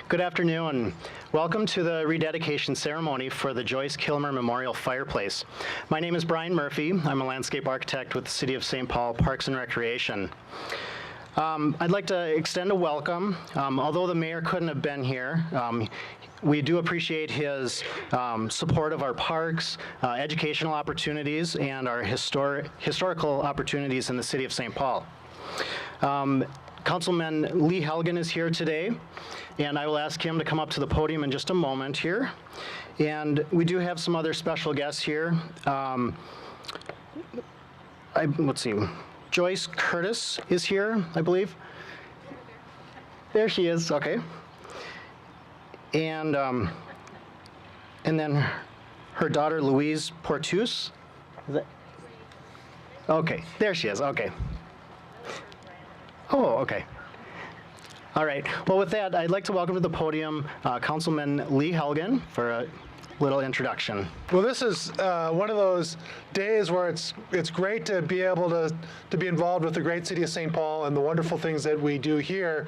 Good afternoon. Welcome to the rededication ceremony for the Joyce Kilmer Memorial Fireplace. My name is Brian Murphy. I'm a landscape architect with the City of St. Paul Parks and Recreation. I'd like to extend a welcome. Although the mayor couldn't have been here, we do appreciate his support of our parks, educational opportunities, and our historical opportunities in the City of St. Paul. Councilman Lee Helgen is here today, and I will ask him to come up to the podium in just a moment here. And we do have some other special guests here. Let's see, Joyce Curtis is here, I believe. There she is, okay. And then her daughter Louise Portus. Okay, there she is, okay. Oh, okay. All right. Well, with that, I'd like to welcome to the podium Councilman Lee Helgen for a little introduction. Well, this is one of those days where it's great to be able to be involved with the great city of St. Paul and the wonderful things that we do here.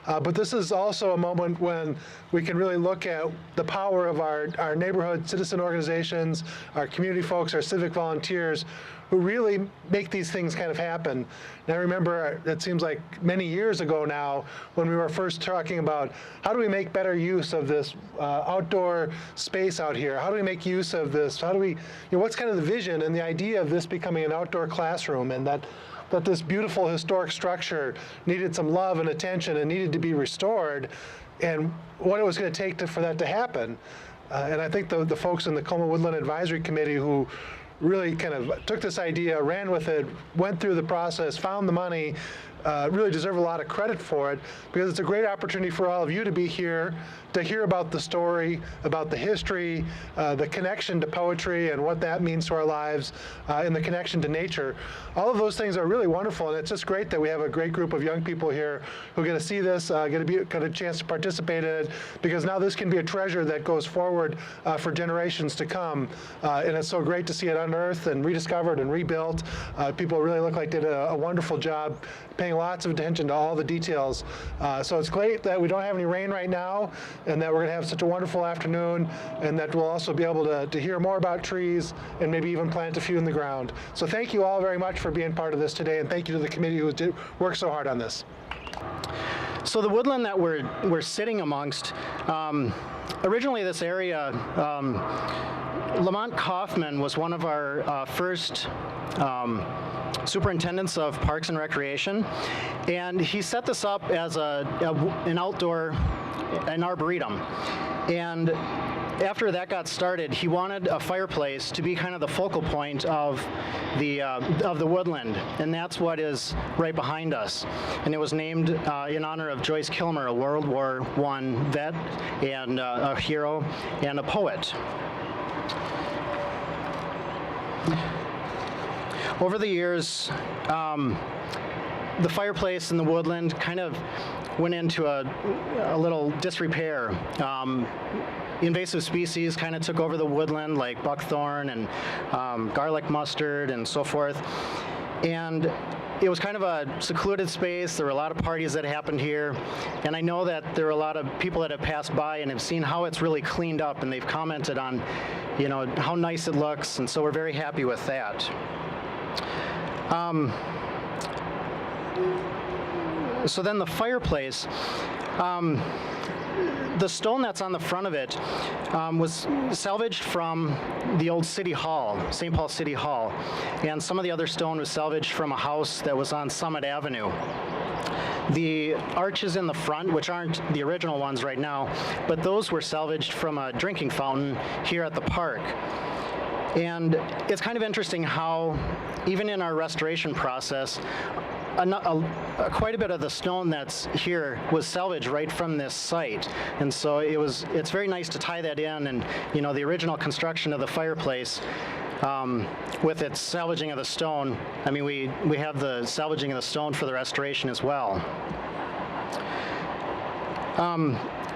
But this is also a moment when we can really look at the power of our neighborhood citizen organizations, our community folks, our civic volunteers, who really make these things kind of happen. And I remember, it seems like many years ago now, when we were first talking about how do we make better use of this outdoor space out here? How do we make use of this? How do we, what's kind of the vision and the idea of this becoming an outdoor classroom, and that this beautiful historic structure needed some love and attention and needed to be restored, and what it was going to take for that to happen. And I think the folks in the Colma Woodland Advisory Committee who really kind of took this idea, ran with it, went through the process, found the money, really deserve a lot of credit for it, because it's a great opportunity for all of you to be here, to hear about the story, about the history, the connection to poetry and what that means to our lives, and the connection to nature. All of those things are really wonderful, and it's just great that we have a great group of young people here who get to see this, get a chance to participate in it, because now this can be a treasure that goes forward for generations to come, and it's so great to see it unearthed and rediscovered and rebuilt. People really look like they did a wonderful job paying lots of attention to all the details. So it's great that we don't have any rain right now, and that we're going to have such a wonderful afternoon, and that we'll also be able to hear more about trees and maybe even plant a few in the ground. So thank you all very much for being part of this today, and thank you to the committee who worked so hard on this. So the woodland that we're sitting amongst, originally this area, LaMont Kaufman was one of our first superintendents of Parks and Recreation, and he set this up as an arboretum. And after that got started, he wanted a fireplace to be kind of the focal point of the woodland, and that's what is right behind us. And it was named in honor of Joyce Kilmer, a World War I vet and a hero and a poet. Over the years, the fireplace in the woodland kind of went into a little disrepair. Invasive species kind of took over the woodland, like buckthorn and garlic mustard and so forth. And it was kind of a secluded space. There were a lot of parties that happened here. And I know that there are a lot of people that have passed by and have seen how it's really cleaned up, and they've commented on, how nice it looks. And so we're very happy with that. So then the fireplace, the stone that's on the front of it was salvaged from the old City Hall, St. Paul City Hall, and some of the other stone was salvaged from a house that was on Summit Avenue. The arches in the front, which aren't the original ones right now, but those were salvaged from a drinking fountain here at the park. And it's kind of interesting how, even in our restoration process, quite a bit of the stone that's here was salvaged right from this site. And so it's very nice to tie that in, and the original construction of the fireplace with its salvaging of the stone. I mean, we have the salvaging of the stone for the restoration as well.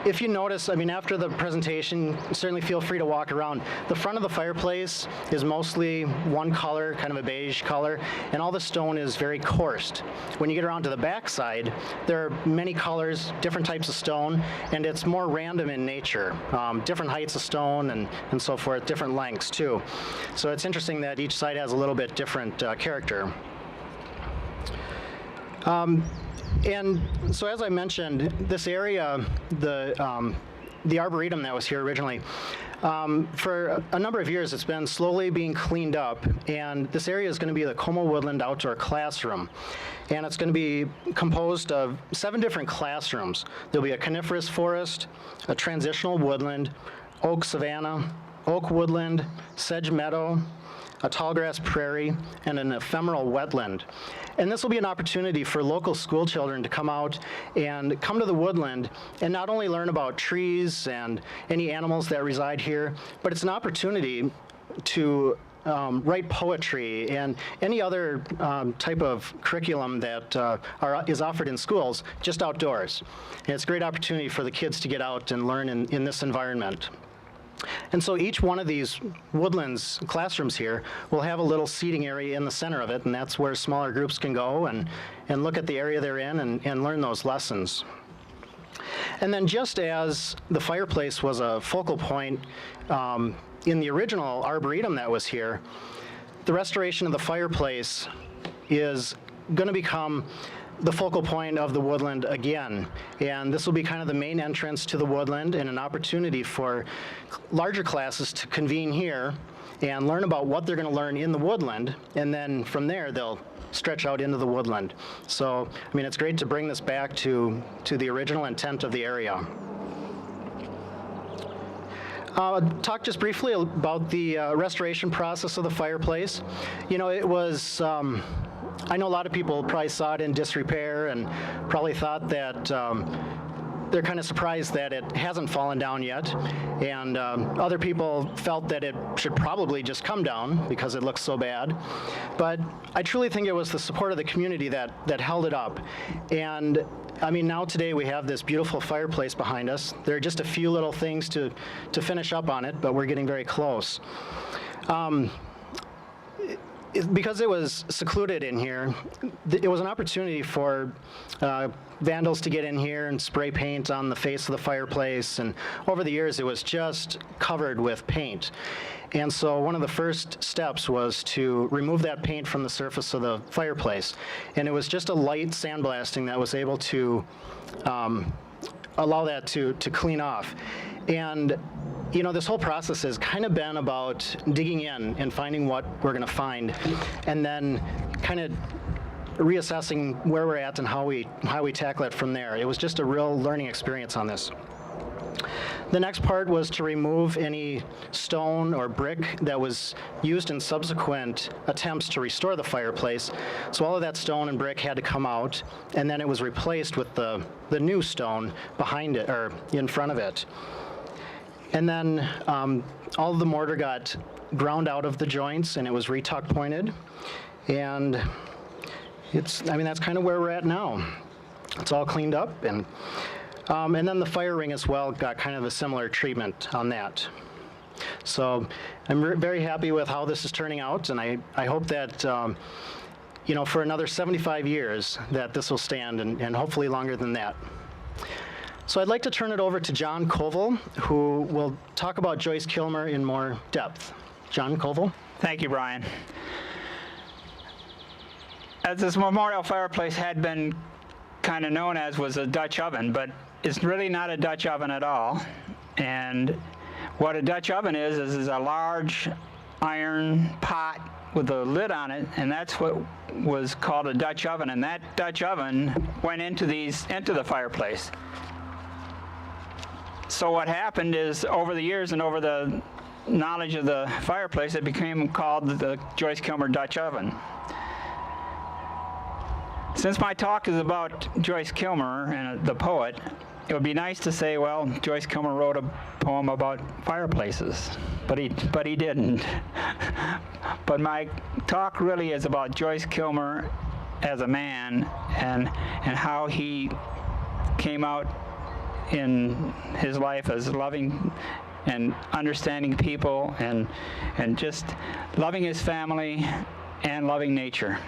if you notice, I mean, after the presentation, certainly feel free to walk around. The front of the fireplace is mostly one color, kind of a beige color, and all the stone is very coursed. When you get around to the back side, there are many colors, different types of stone, and it's more random in nature. Different heights of stone and so forth, different lengths too. So it's interesting that each side has a little bit different character. And so as I mentioned, this area, the arboretum that was here originally, for a number of years it's been slowly being cleaned up, and this area is going to be the Como Woodland Outdoor Classroom. And it's going to be composed of 7 different classrooms. There'll be a coniferous forest, a transitional woodland, oak savanna, oak woodland, sedge meadow, a tallgrass prairie, and an ephemeral wetland. And this will be an opportunity for local school children to come out and come to the woodland and not only learn about trees and any animals that reside here, but it's an opportunity to write poetry and any other type of curriculum that is offered in schools just outdoors. And it's a great opportunity for the kids to get out and learn in this environment. And so each one of these woodlands classrooms here will have a little seating area in the center of it, and that's where smaller groups can go and look at the area they're in and learn those lessons. And then just as the fireplace was a focal point in the original arboretum that was here, the restoration of the fireplace is going to become the focal point of the woodland again. And this will be kind of the main entrance to the woodland and an opportunity for larger classes to convene here and learn about what they're going to learn in the woodland, and then from there they'll stretch out into the woodland. So, I mean, it's great to bring this back to the original intent of the area. Talk just briefly about the restoration process of the fireplace. You know, it was, I know a lot of people probably saw it in disrepair and probably thought that they're kind of surprised that it hasn't fallen down yet. And other people felt that it should probably just come down because it looks so bad. But I truly think it was the support of the community that held it up. And I mean, now today we have this beautiful fireplace behind us. There are just a few little things to finish up on it, but we're getting very close. Because it was secluded in here, it was an opportunity for vandals to get in here and spray paint on the face of the fireplace. And over the years, it was just covered with paint. And so one of the first steps was to remove that paint from the surface of the fireplace. And it was just a light sandblasting that was able to allow that to clean off. And you know, this whole process has kind of been about digging in and finding what we're going to find, and then kind of reassessing where we're at and how we tackle it from there. It was just a real learning experience on this. The next part was to remove any stone or brick that was used in subsequent attempts to restore the fireplace. So all of that stone and brick had to come out, and then it was replaced with the new stone behind it, or in front of it. And then all of the mortar got ground out of the joints, and it was retuck pointed. And I mean, that's kind of where we're at now. It's all cleaned up, and then the fire ring as well got kind of a similar treatment on that. So I'm very happy with how this is turning out, and I hope that, you know, for another 75 years that this will stand, and hopefully longer than that. So I'd like to turn it over to John Koval, who will talk about Joyce Kilmer in more depth. John Koval. Thank you, Brian. As this memorial fireplace had been kind of known as was a Dutch oven, but it's really not a Dutch oven at all. And what a Dutch oven is a large iron pot with a lid on it, and that's what was called a Dutch oven. And that Dutch oven went into the fireplace. So what happened is, over the years and over the knowledge of the fireplace, it became called the Joyce Kilmer Dutch oven. Since my talk is about Joyce Kilmer and the poet, it would be nice to say, well, Joyce Kilmer wrote a poem about fireplaces, but he didn't. But my talk really is about Joyce Kilmer as a man and how he came out in his life as loving and understanding people and just loving his family and loving nature.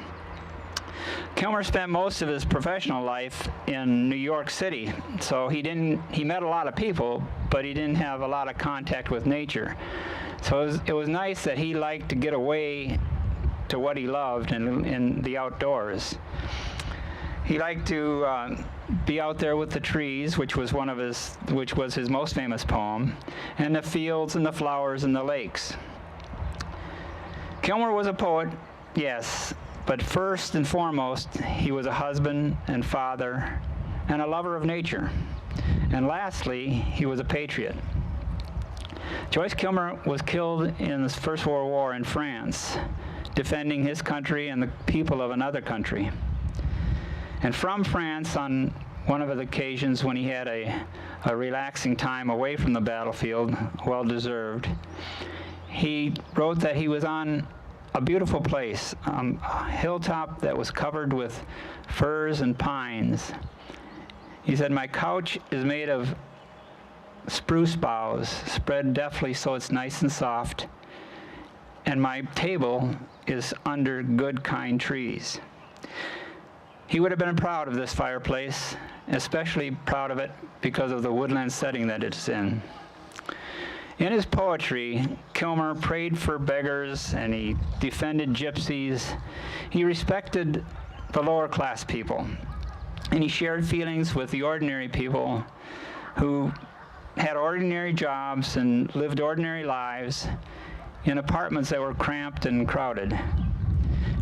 Kilmer spent most of his professional life in New York City, so he met a lot of people, but he didn't have a lot of contact with nature. So it was nice that he liked to get away to what he loved in the outdoors. He liked to be out there with the trees, which was his most famous poem, and the fields and the flowers and the lakes. Kilmer was a poet, yes, but first and foremost, he was a husband and father and a lover of nature. And lastly, he was a patriot. Joyce Kilmer was killed in the First World War in France, defending his country and the people of another country. And from France, on one of the occasions when he had a relaxing time away from the battlefield, well-deserved, he wrote that he was on a beautiful place, a hilltop that was covered with firs and pines. He said, "My couch is made of spruce boughs, spread deftly so it's nice and soft, and my table is under good, kind trees." He would have been proud of this fireplace, especially proud of it because of the woodland setting that it's in. In his poetry, Kilmer prayed for beggars and he defended gypsies. He respected the lower class people, and he shared feelings with the ordinary people who had ordinary jobs and lived ordinary lives in apartments that were cramped and crowded.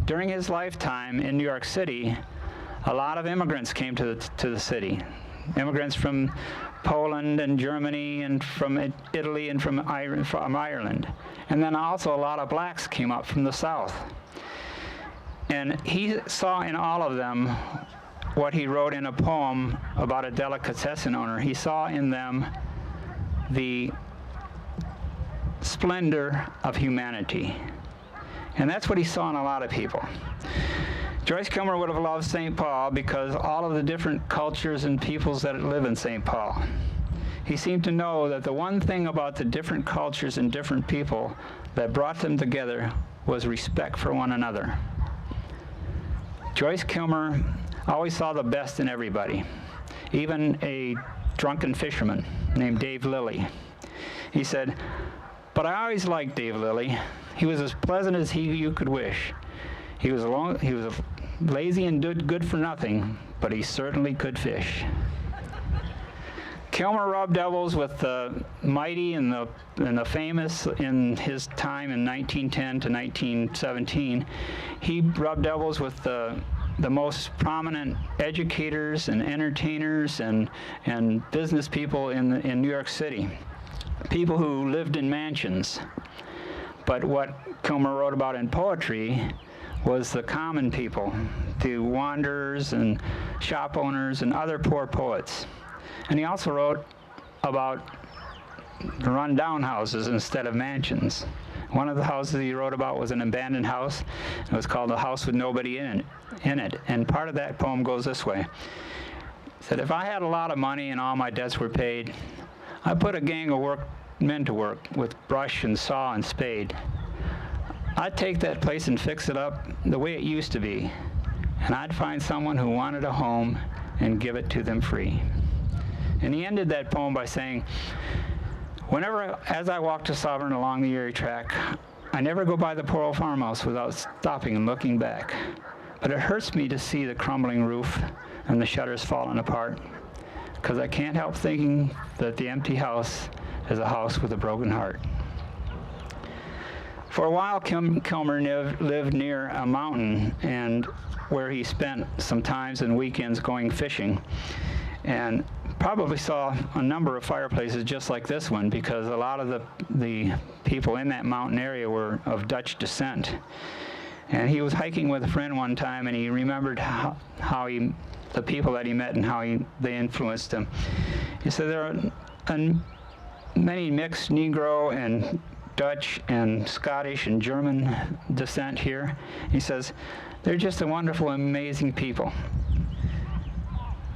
During his lifetime in New York City, a lot of immigrants came to the city. Immigrants from Poland and Germany and from Italy and from Ireland. And then also a lot of blacks came up from the South. And he saw in all of them what he wrote in a poem about a delicatessen owner. He saw in them the splendor of humanity. And that's what he saw in a lot of people. Joyce Kilmer would have loved St. Paul because all of the different cultures and peoples that live in St. Paul. He seemed to know that the one thing about the different cultures and different people that brought them together was respect for one another. Joyce Kilmer always saw the best in everybody, even a drunken fisherman named Dave Lilly. He said, "But I always liked Dave Lilly. He was as pleasant as you could wish. He was lazy and good for nothing, but he certainly could fish." Kilmer rubbed elbows with the mighty and the famous in his time in 1910 to 1917. He rubbed elbows with the most prominent educators and entertainers and business people in New York City, people who lived in mansions. But what Kilmer wrote about in poetry was the common people, the wanderers and shop owners and other poor poets. And he also wrote about run-down houses instead of mansions. One of the houses he wrote about was an abandoned house. It was called A House with Nobody in it. And part of that poem goes this way. He said, "If I had a lot of money and all my debts were paid, I'd put a gang of men to work with brush and saw and spade. I'd take that place and fix it up the way it used to be, and I'd find someone who wanted a home and give it to them free." And he ended that poem by saying, as I walk to Sovereign along the Erie track, I never go by the poor old farmhouse without stopping and looking back. But it hurts me to see the crumbling roof and the shutters falling apart, because I can't help thinking that the empty house is a house with a broken heart. For a while, Kilmer lived near a mountain, and where he spent some times and weekends going fishing, and probably saw a number of fireplaces just like this one, because a lot of the people in that mountain area were of Dutch descent. And he was hiking with a friend one time, and he remembered how the people that he met and how they influenced him. He said there are many mixed Negro and Dutch and Scottish and German descent here. He says, they're just a wonderful, amazing people.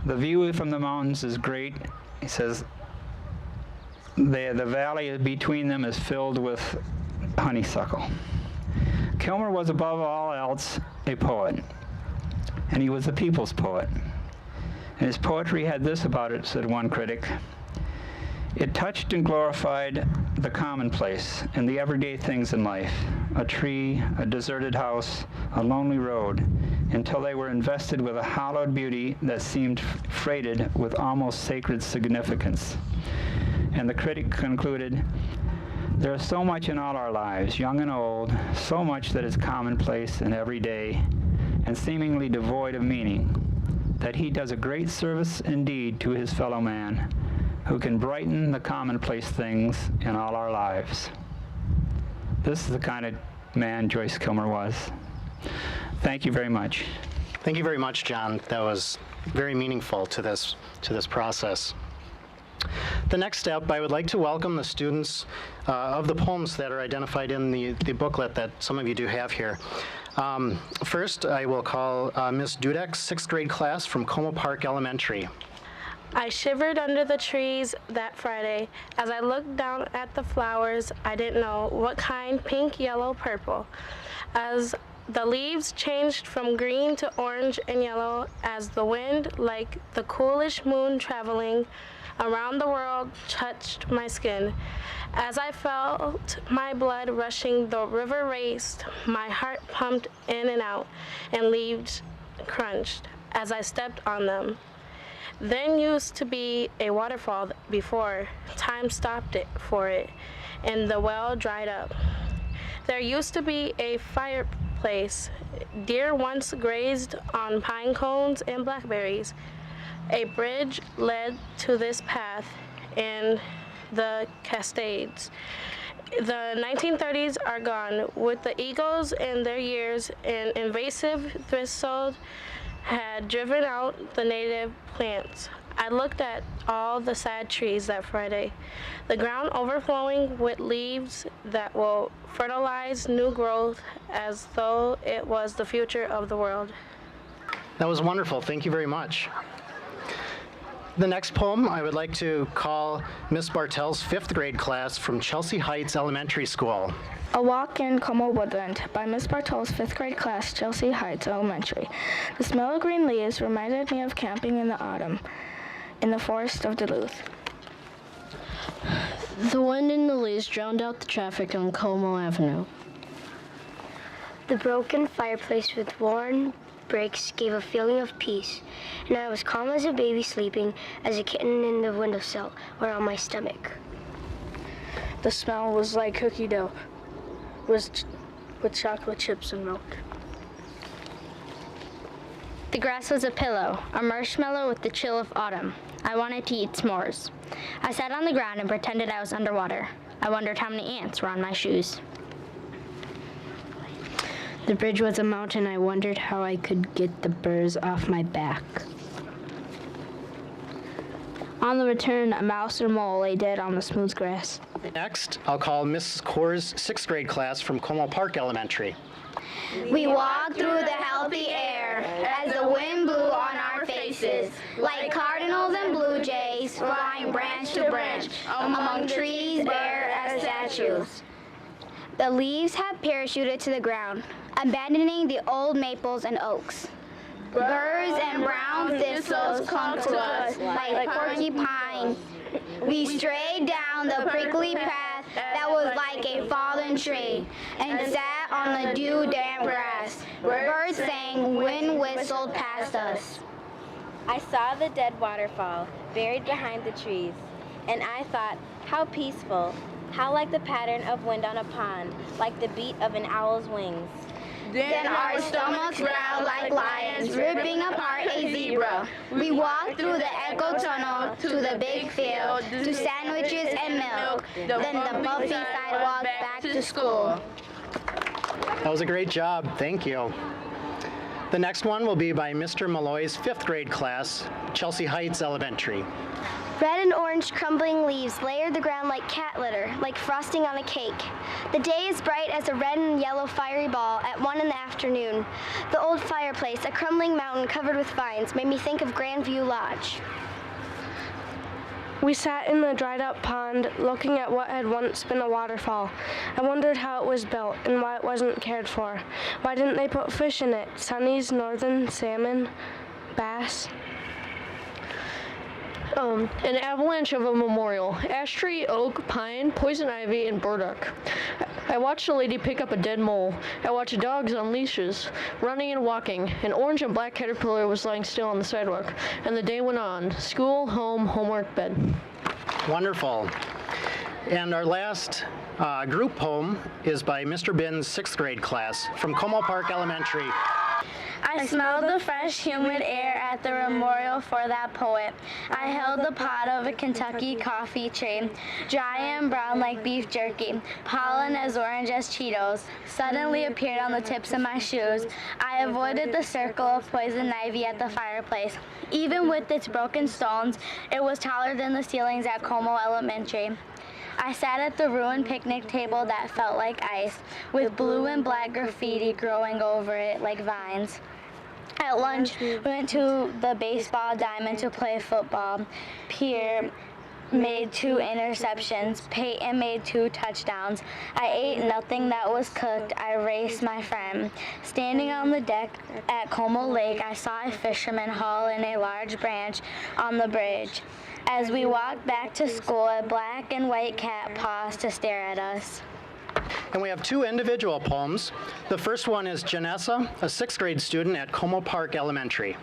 The view from the mountains is great, He says, the valley between them is filled with honeysuckle. Kilmer was above all else a poet, and he was the people's poet. And his poetry had this about it, said one critic: it touched and glorified the commonplace and the everyday things in life, a tree, a deserted house, a lonely road, until they were invested with a hallowed beauty that seemed freighted with almost sacred significance. And the critic concluded, there is so much in all our lives, young and old, so much that is commonplace and everyday, and seemingly devoid of meaning, that he does a great service indeed to his fellow man, who can brighten the commonplace things in all our lives. This is the kind of man Joyce Kilmer was. Thank you very much. Thank you very much, John. That was very meaningful to this process. The next step, I would like to welcome the students of the poems that are identified in the booklet that some of you do have here. First, I will call Ms. Dudek's 6th grade class from Como Park Elementary. I shivered under the trees that Friday. As I looked down at the flowers, I didn't know what kind, pink, yellow, purple. As the leaves changed from green to orange and yellow, as the wind, like the coolish moon traveling around the world, touched my skin. As I felt my blood rushing, the river raced, my heart pumped in and out, and leaves crunched as I stepped on them. Then used to be a waterfall before time stopped it for it, and the well dried up. There used to be a fireplace. Deer once grazed on pine cones and blackberries. A bridge led to this path and the Cascades. The 1930s are gone. With the eagles and their years, an invasive thistle had driven out the native plants. I looked at all the sad trees that Friday, the ground overflowing with leaves that will fertilize new growth as though it was the future of the world. That was wonderful. Thank you very much. The next poem I would like to call Miss Bartel's 5th grade class from Chelsea Heights Elementary School. A Walk in Como Woodland by Miss Bartel's 5th grade class, Chelsea Heights Elementary. The smell of green leaves reminded me of camping in the autumn in the forest of Duluth. The wind and the leaves drowned out the traffic on Como Avenue. The broken fireplace with worn bricks gave a feeling of peace, and I was calm as a baby sleeping as a kitten in the windowsill or on my stomach. The smell was like cookie dough with chocolate chips and milk. The grass was a pillow, a marshmallow with the chill of autumn. I wanted to eat s'mores. I sat on the ground and pretended I was underwater. I wondered how many ants were on my shoes. The bridge was a mountain. I wondered how I could get the burrs off my back. On the return, a mouse or mole lay dead on the smooth grass. Next, I'll call Miss Core's 6th grade class from Como Park Elementary. We walked through the healthy air as the wind blew on our faces, like cardinals and blue jays flying branch to branch among trees bare as statues. The leaves had parachuted to the ground, abandoning the old maples and oaks. Birds and brown thistles clung to us like porcupine. We strayed down the prickly path that was like a fallen tree and sat on the dew-damp grass. Birds sang, wind whistled past us. I saw the dead waterfall buried behind the trees, and I thought, how peaceful, how like the pattern of wind on a pond, like the beat of an owl's wings. Then our stomachs growled like lions, ripping apart a zebra. We walked through the echo tunnel to the big field, to sandwiches and milk, then the bumpy sidewalk back to school. That was a great job. Thank you. The next one will be by Mr. Malloy's 5th grade class, Chelsea Heights Elementary. Red and orange crumbling leaves layered the ground like cat litter, like frosting on a cake. The day is bright as a red and yellow fiery ball at 1 in the afternoon. The old fireplace, a crumbling mountain covered with vines, made me think of Grandview Lodge. We sat in the dried up pond looking at what had once been a waterfall. I wondered how it was built and why it wasn't cared for. Why didn't they put fish in it? Sunnies, northern, salmon, bass. An avalanche of a memorial. Ash tree, oak, pine, poison ivy, and burdock. I watched a lady pick up a dead mole. I watched dogs on leashes, running and walking. An orange and black caterpillar was lying still on the sidewalk. And the day went on. School, home, homework, bed. Wonderful. And our last group poem is by Mr. Bin's 6th grade class from Como Park Elementary. I smelled the fresh, humid air at the memorial for that poet. I held the pod of a Kentucky coffee tree, dry and brown like beef jerky, pollen as orange as Cheetos, suddenly appeared on the tips of my shoes. I avoided the circle of poison ivy at the fireplace. Even with its broken stones, it was taller than the ceilings at Como Elementary. I sat at the ruined picnic table that felt like ice, with blue and black graffiti growing over it like vines. At lunch, we went to the baseball diamond to play football. Pierre made 2 interceptions. Peyton made 2 touchdowns. I ate nothing that was cooked. I raced my friend. Standing on the deck at Como Lake, I saw a fisherman haul in a large branch on the bridge. As we walked back to school, a black and white cat paused to stare at us. And we have 2 individual poems. The first one is Janessa, a 6th grade student at Como Park Elementary.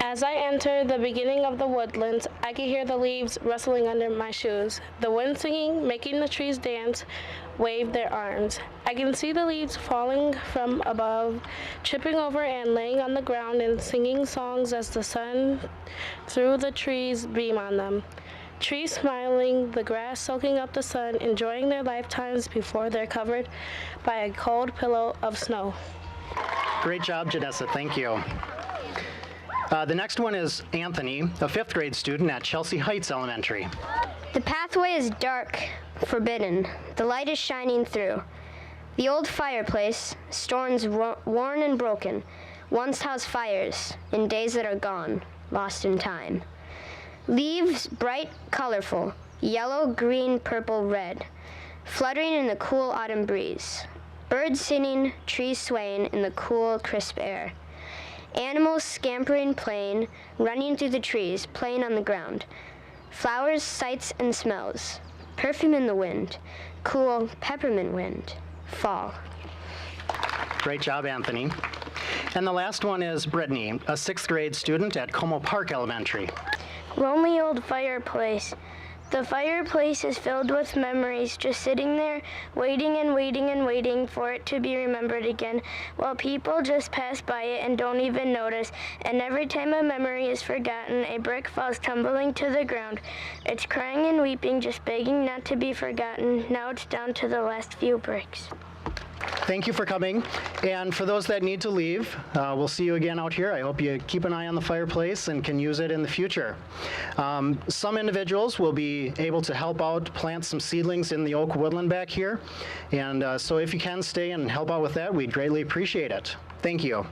As I entered the beginning of the woodlands, I could hear the leaves rustling under my shoes. The wind singing, making the trees dance, wave their arms. I can see the leaves falling from above, tripping over and laying on the ground and singing songs as the sun through the trees beam on them. Trees smiling, the grass soaking up the sun, enjoying their lifetimes before they're covered by a cold pillow of snow. Great job, Janessa. Thank you. The next one is Anthony, a 5th grade student at Chelsea Heights Elementary. The pathway is dark, forbidden. The light is shining through. The old fireplace, stones worn and broken, once housed fires in days that are gone, lost in time. Leaves bright, colorful, yellow, green, purple, red, fluttering in the cool autumn breeze. Birds singing, trees swaying in the cool, crisp air. Animals scampering, playing, running through the trees, playing on the ground. Flowers, sights, and smells. Perfume in the wind, cool peppermint wind, fall. Great job, Anthony. And the last one is Brittany, a 6th grade student at Como Park Elementary. Lonely old fireplace. The fireplace is filled with memories, just sitting there, waiting and waiting and waiting for it to be remembered again, while people just pass by it and don't even notice. And every time a memory is forgotten, a brick falls tumbling to the ground. It's crying and weeping, just begging not to be forgotten. Now it's down to the last few bricks. Thank you for coming. And for those that need to leave, we'll see you again out here. I hope you keep an eye on the fireplace and can use it in the future. Some individuals will be able to help out plant some seedlings in the oak woodland back here. And so if you can stay and help out with that, we'd greatly appreciate it. Thank you.